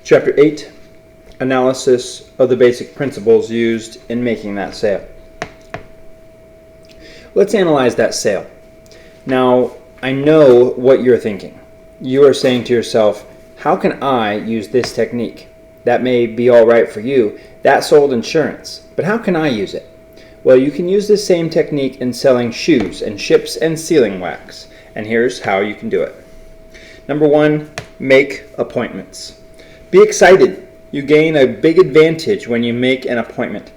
Chapter 8, Analysis of the basic principles used in making that sale. Let's analyze that sale. Now, I know what you're thinking. You are saying to yourself, how can I use this technique? That may be all right for you. That sold insurance. But how can I use it? Well, you can use this same technique in selling shoes and ships and sealing wax. And here's how you can do it. Number 1, make appointments. Be excited. You gain a big advantage when you make an appointment.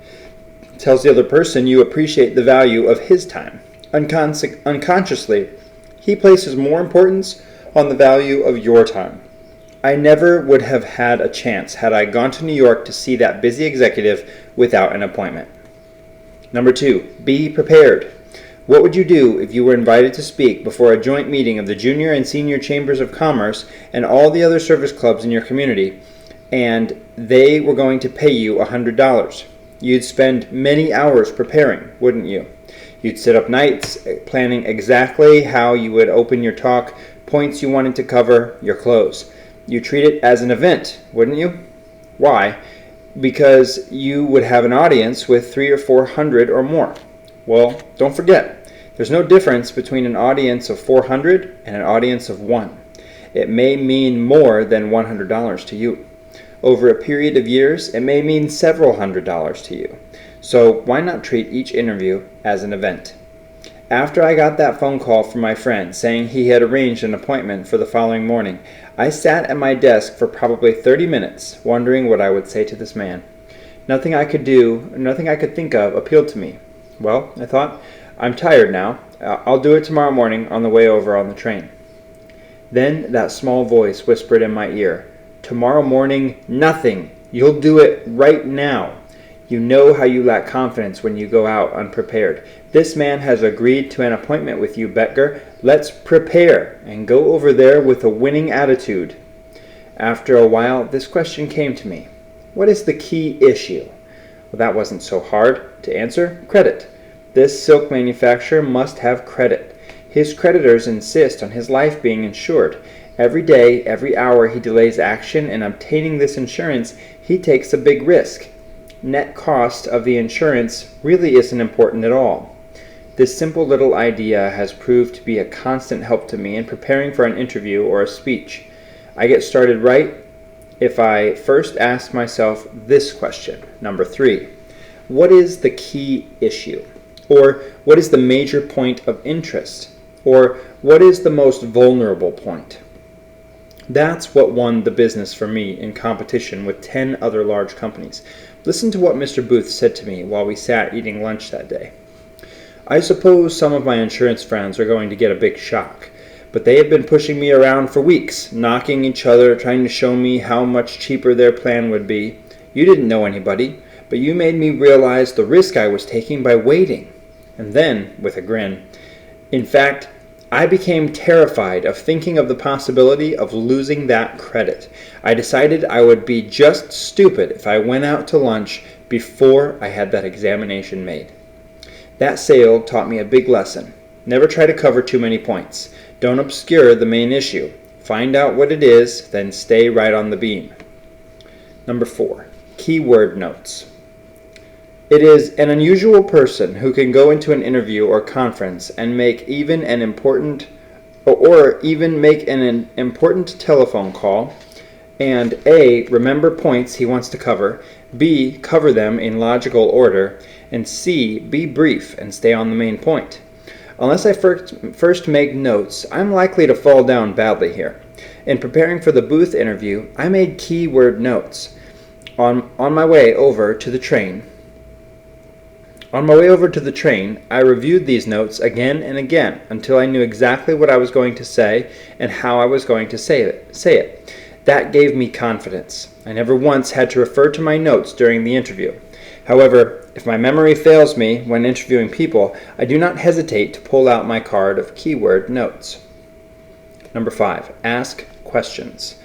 It tells the other person you appreciate the value of his time. Unconsciously, he places more importance on the value of your time. I never would have had a chance had I gone to New York to see that busy executive without an appointment. Number 2, be prepared. What would you do if you were invited to speak before a joint meeting of the junior and senior chambers of commerce and all the other service clubs in your community, and they were going to pay you $100? You'd spend many hours preparing, wouldn't you? You'd sit up nights planning exactly how you would open your talk, points you wanted to cover, your close. You treat it as an event, wouldn't you? Why? Because you would have an audience with 300 or 400 or more. Well, don't forget, there's no difference between an audience of 400 and an audience of 1. It may mean more than $100 to you. Over a period of years, it may mean several $100s to you. So why not treat each interview as an event? After I got that phone call from my friend saying he had arranged an appointment for the following morning, I sat at my desk for probably 30 minutes wondering what I would say to this man. Nothing I could think of appealed to me. Well, I thought, I'm tired now. I'll do it tomorrow morning on the way over on the train. Then that small voice whispered in my ear, tomorrow morning, nothing. You'll do it right now. You know how you lack confidence when you go out unprepared. This man has agreed to an appointment with you, Betger. Let's prepare and go over there with a winning attitude. After a while, this question came to me. What is the key issue? Well, that wasn't so hard to answer. Credit. This silk manufacturer must have credit. His creditors insist on his life being insured. Every day, every hour he delays action in obtaining this insurance, he takes a big risk. Net cost of the insurance really isn't important at all. This simple little idea has proved to be a constant help to me in preparing for an interview or a speech. I get started right if I first ask myself this question. Number 3, what is the key issue? Or what is the major point of interest? Or what is the most vulnerable point? That's what won the business for me in competition with 10 other large companies. Listen to what Mr. Booth said to me while we sat eating lunch that day. I suppose some of my insurance friends are going to get a big shock, but they have been pushing me around for weeks, knocking each other, trying to show me how much cheaper their plan would be. You didn't know anybody, but you made me realize the risk I was taking by waiting. And then, with a grin, in fact, I became terrified of thinking of the possibility of losing that credit. I decided I would be just stupid if I went out to lunch before I had that examination made. That sale taught me a big lesson. Never try to cover too many points. Don't obscure the main issue. Find out what it is, then stay right on the beam. Number 4, keyword notes. It is an unusual person who can go into an interview or conference and make even an important telephone call and A, remember points he wants to cover, B, cover them in logical order, and C, be brief and stay on the main point. Unless I first make notes, I'm likely to fall down badly here. In preparing for the Booth interview, I made keyword notes. On my way over to the train, I reviewed these notes again and again until I knew exactly what I was going to say and how I was going to say it. That gave me confidence. I never once had to refer to my notes during the interview. However, if my memory fails me when interviewing people, I do not hesitate to pull out my card of keyword notes. Number 5, ask questions.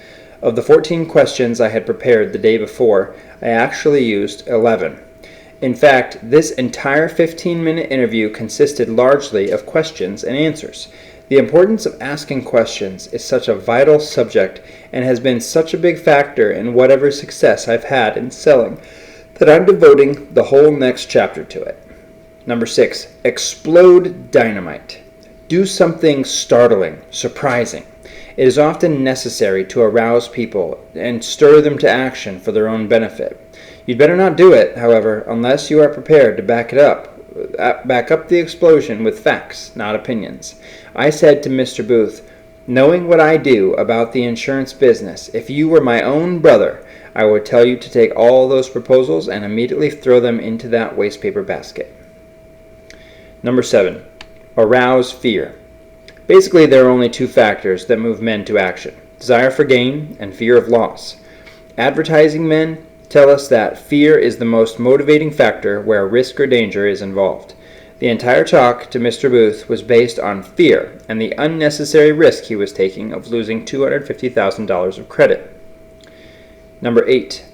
Of the 14 questions I had prepared the day before, I actually used 11. In fact, this entire 15-minute interview consisted largely of questions and answers. The importance of asking questions is such a vital subject and has been such a big factor in whatever success I've had in selling that I'm devoting the whole next chapter to it. Number 6, explode dynamite. Do something startling, surprising. It is often necessary to arouse people and stir them to action for their own benefit. You'd better not do it, however, unless you are prepared to back up the explosion with facts, not opinions. I said to Mr. Booth, knowing what I do about the insurance business, if you were my own brother, I would tell you to take all those proposals and immediately throw them into that wastepaper basket. Number 7, arouse fear. Basically, there are only two factors that move men to action: desire for gain and fear of loss. Advertising men tell us that fear is the most motivating factor where risk or danger is involved. The entire talk to Mr. Booth was based on fear and the unnecessary risk he was taking of losing $250,000 of credit. Number 8,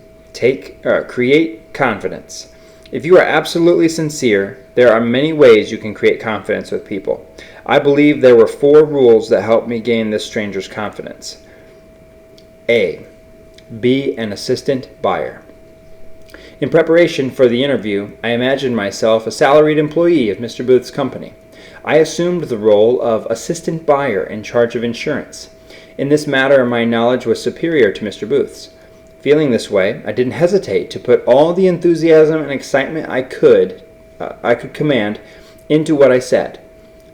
create confidence. If you are absolutely sincere, there are many ways you can create confidence with people. I believe there were 4 rules that helped me gain this stranger's confidence. A, be an assistant buyer. In preparation for the interview, I imagined myself a salaried employee of Mr. Booth's company. I assumed the role of assistant buyer in charge of insurance. In this matter, my knowledge was superior to Mr. Booth's. Feeling this way, I didn't hesitate to put all the enthusiasm and excitement I could command into what I said.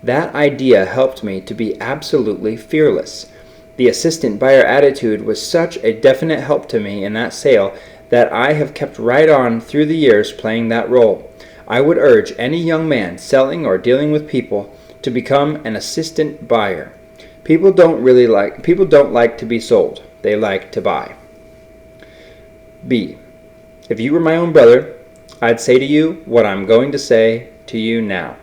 That idea helped me to be absolutely fearless. The assistant buyer attitude was such a definite help to me in that sale that I have kept right on through the years playing that role. I would urge any young man selling or dealing with people to become an assistant buyer. People don't like to be sold. They like to buy. B, if you were my own brother, I'd say to you what I'm going to say to you now.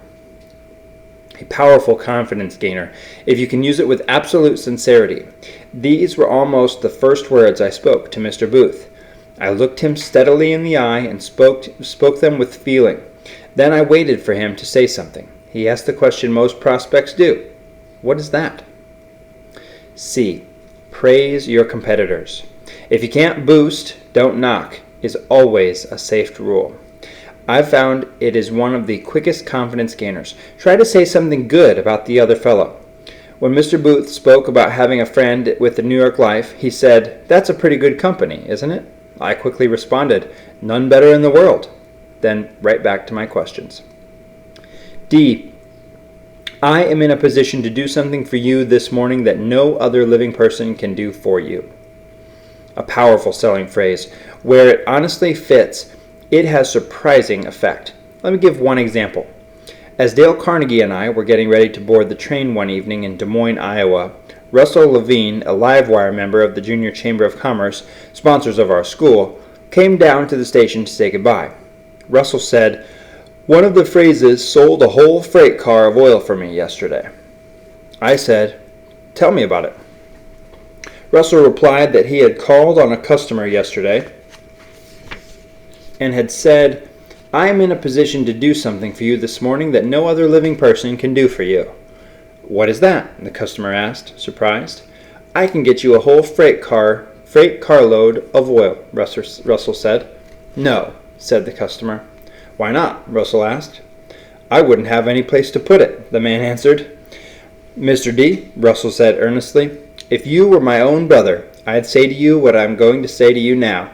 A powerful confidence gainer, if you can use it with absolute sincerity. These were almost the first words I spoke to Mr. Booth. I looked him steadily in the eye and spoke them with feeling. Then I waited for him to say something. He asked the question most prospects do. What is that? C, praise your competitors. If you can't boost, don't knock is always a safe rule. I've found it is one of the quickest confidence gainers. Try to say something good about the other fellow. When Mr. Booth spoke about having a friend with the New York Life, he said, "That's a pretty good company, isn't it?" I quickly responded, "None better in the world." Then right back to my questions. D, I am in a position to do something for you this morning that no other living person can do for you. A powerful selling phrase. Where it honestly fits, it has surprising effect. Let me give one example. As Dale Carnegie and I were getting ready to board the train one evening in Des Moines, Iowa, Russell Levine, a Livewire member of the Junior Chamber of Commerce, sponsors of our school, came down to the station to say goodbye. Russell said, "One of the phrases sold a whole freight car of oil for me yesterday." I said, "Tell me about it." Russell replied that he had called on a customer yesterday and had said, "I am in a position to do something for you this morning that no other living person can do for you." "What is that?" the customer asked, surprised. "I can get you a whole freight carload of oil," Russell said. "No," said the customer. "Why not?" Russell asked. "I wouldn't have any place to put it," the man answered. "Mr. D," Russell said earnestly, "if you were my own brother, I'd say to you what I'm going to say to you now."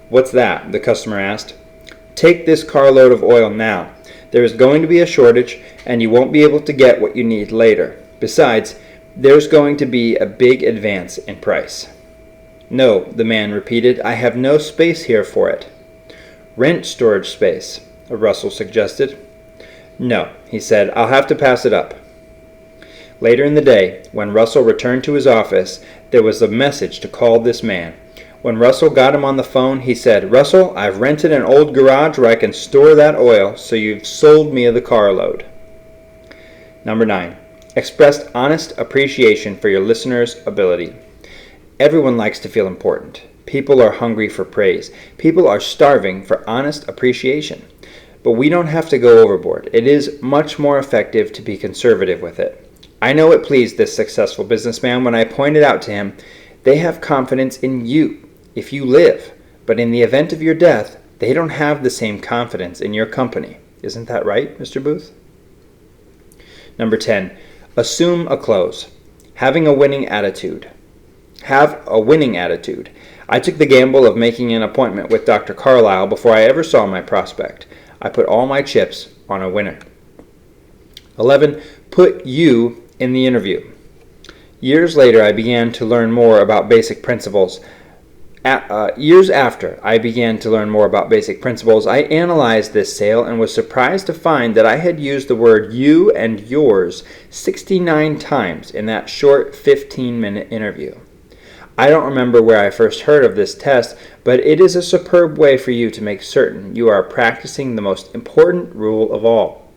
"What's that?" the customer asked. "Take this carload of oil now. There is going to be a shortage, and you won't be able to get what you need later. Besides, there's going to be a big advance in price." "No," the man repeated, "I have no space here for it." "Rent storage space," Russell suggested. "No," he said, "I'll have to pass it up." Later in the day, when Russell returned to his office, there was a message to call this man. When Russell got him on the phone, he said, "Russell, I've rented an old garage where I can store that oil, so you've sold me the carload." Number 9. Express honest appreciation for your listener's ability. Everyone likes to feel important. People are hungry for praise. People are starving for honest appreciation. But we don't have to go overboard. It is much more effective to be conservative with it. I know it pleased this successful businessman when I pointed out to him, they have confidence in you if you live, but in the event of your death, they don't have the same confidence in your company. Isn't that right, Mr. Booth? Number 10, assume a close. Having a winning attitude. Have a winning attitude. I took the gamble of making an appointment with Dr. Carlisle before I ever saw my prospect. I put all my chips on a winner. 11. Put you in the interview. Years later, I began to learn more about basic principles. Years after I began to learn more about basic principles, I analyzed this sale and was surprised to find that I had used the word you and yours 69 times in that short 15-minute interview. I don't remember where I first heard of this test, but it is a superb way for you to make certain you are practicing the most important rule of all.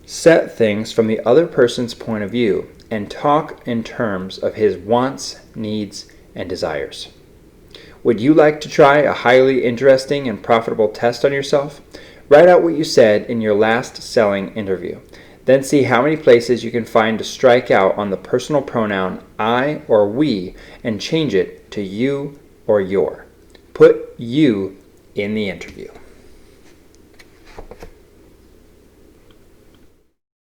Set things from the other person's point of view and talk in terms of his wants, needs, and desires. Would you like to try a highly interesting and profitable test on yourself? Write out what you said in your last selling interview. Then see how many places you can find to strike out on the personal pronoun I or we and change it to you or your. Put you in the interview.